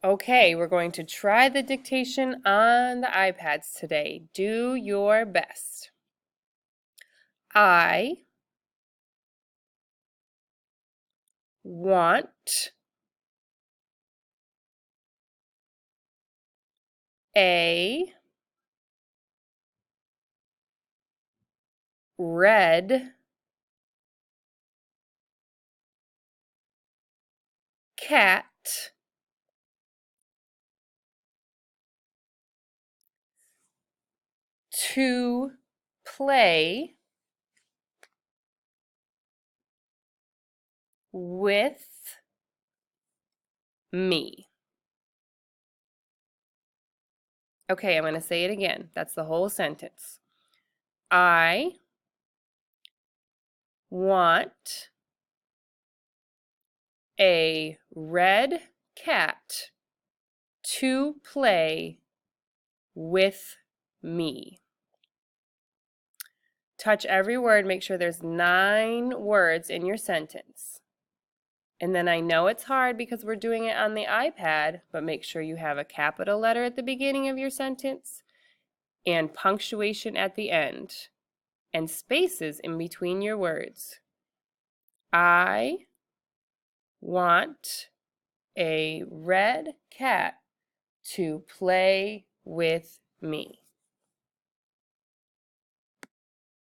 Okay, we're going to try the dictation on the iPads today. Do your best. I want a red cat to play with me. Okay, I'm going to say it again. That's the whole sentence. I want a red cat to play with me. Touch every word, make sure there's 9 words in your sentence. And then I know it's hard because we're doing it on the iPad, but make sure you have a capital letter at the beginning of your sentence and punctuation at the end and spaces in between your words. I want a red cat to play with me.